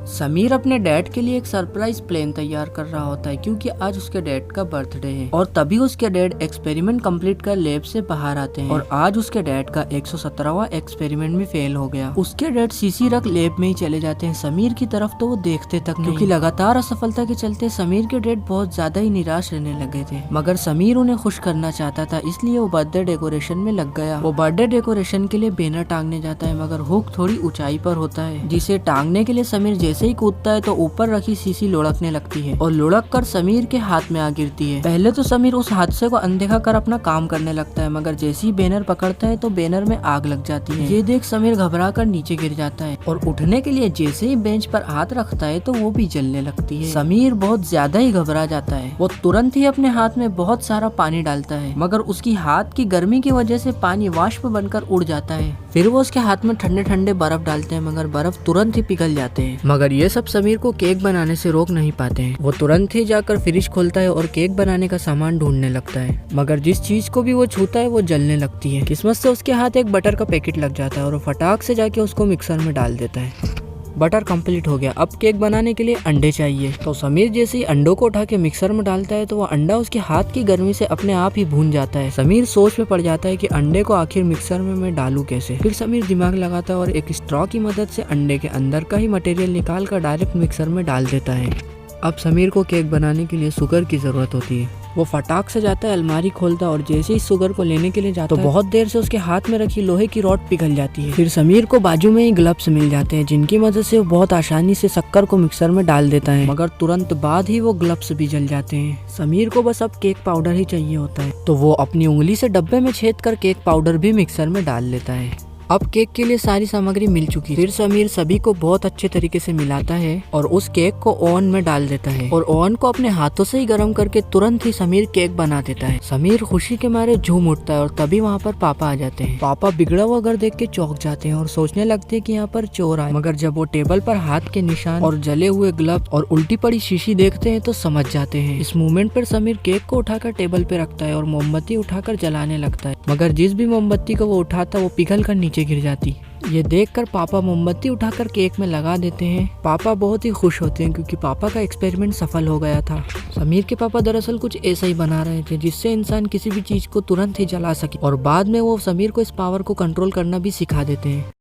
समीर अपने डैड के लिए एक सरप्राइज प्लान तैयार कर रहा होता है क्योंकि आज उसके डैड का बर्थडे है और तभी उसके डैड एक्सपेरिमेंट कंप्लीट कर लैब से बाहर आते हैं और आज उसके डैड का 117वां एक्सपेरिमेंट भी फेल हो गया। उसके डैड सीसी रख लैब में ही चले जाते हैं समीर की तरफ, तो वो देखते तक नहीं क्योंकि लगातार असफलता के चलते समीर के डैड बहुत ज्यादा ही निराश रहने लगे थे। मगर समीर उन्हें खुश करना चाहता था, इसलिए वो बर्थडे डेकोरेशन में लग गया। वो बर्थडे डेकोरेशन के लिए बैनर टांगने जाता है मगर हुक थोड़ी ऊंचाई पर होता है, जिसे टांगने के लिए समीर जैसे ही कूदता है तो ऊपर रखी सीसी लुढ़कने लगती है और लुढ़क कर समीर के हाथ में आ गिरती है। पहले तो समीर उस हादसे को अनदेखा कर अपना काम करने लगता है, मगर जैसे ही बैनर पकड़ता है तो बैनर में आग लग जाती है। ये देख समीर घबरा कर नीचे गिर जाता है और उठने के लिए जैसे ही बेंच पर हाथ रखता है तो वो भी जलने लगती है। समीर बहुत ज्यादा ही घबरा जाता है। वो तुरंत ही अपने हाथ में बहुत सारा पानी डालता है, मगर उसकी हाथ की गर्मी की वजह से पानी वाष्प बनकर उड़ जाता है। फिर वो उसके हाथ में ठंडे ठंडे बर्फ डालते हैं, मगर बर्फ तुरंत ही पिघल जाते हैं। मगर ये सब समीर को केक बनाने से रोक नहीं पाते हैं। वो तुरंत ही जाकर फ्रिज खोलता है और केक बनाने का सामान ढूंढने लगता है, मगर जिस चीज को भी वो छूता है वो जलने लगती है। किस्मत से उसके हाथ एक बटर का पैकेट लग जाता है और वो फटाक से जाके उसको मिक्सर में डाल देता है। बटर कंप्लीट हो गया। अब केक बनाने के लिए अंडे चाहिए, तो समीर जैसे ही अंडों को उठा के मिक्सर में डालता है तो वो अंडा उसके हाथ की गर्मी से अपने आप ही भून जाता है। समीर सोच में पड़ जाता है कि अंडे को आखिर मिक्सर में मैं डालूं कैसे। फिर समीर दिमाग लगाता है और एक स्ट्रॉ की मदद से अंडे के अंदर का ही मटेरियल निकाल कर डायरेक्ट मिक्सर में डाल देता है। अब समीर को केक बनाने के लिए शुगर की जरूरत होती है। वो फटाक से जाता है, अलमारी खोलता है और जैसे ही शुगर को लेने के लिए जाता है तो बहुत देर से उसके हाथ में रखी लोहे की रॉड पिघल जाती है। फिर समीर को बाजू में ही ग्लव्स मिल जाते हैं, जिनकी मदद से वो बहुत आसानी से शक्कर को मिक्सर में डाल देता है, मगर तुरंत बाद ही वो ग्लव्स भी जल जाते हैं। समीर को बस अब केक पाउडर ही चाहिए होता है, तो वो अपनी उंगली से डब्बे में छेद कर केक पाउडर भी मिक्सर में डाल लेता है। अब केक के लिए सारी सामग्री मिल चुकी है। फिर समीर सभी को बहुत अच्छे तरीके से मिलाता है और उस केक को ओवन में डाल देता है और ओवन को अपने हाथों से ही गर्म करके तुरंत ही समीर केक बना देता है। समीर खुशी के मारे झूम उठता है और तभी वहाँ पर पापा आ जाते हैं। पापा बिगड़ा हुआ घर देख के चौंक जाते हैं और सोचने लगते हैं कि यहाँ पर चोर आए, मगर जब वो टेबल पर हाथ के निशान और जले हुए ग्लव्स और उल्टी पड़ी शीशी देखते हैं तो समझ जाते हैं। इस मूवमेंट पर समीर केक को उठाकर टेबल पे रखता है और मोमबत्ती उठाकर जलाने लगता है, मगर जिस भी मोमबत्ती को वो उठाता वो पिघल कर नीचे गिर जाती। ये देखकर पापा मोमबत्ती उठाकर केक में लगा देते हैं। पापा बहुत ही खुश होते हैं क्योंकि पापा का एक्सपेरिमेंट सफल हो गया था। समीर के पापा दरअसल कुछ ऐसा ही बना रहे थे जिससे इंसान किसी भी चीज को तुरंत ही जला सके और बाद में वो समीर को इस पावर को कंट्रोल करना भी सिखा देते हैं।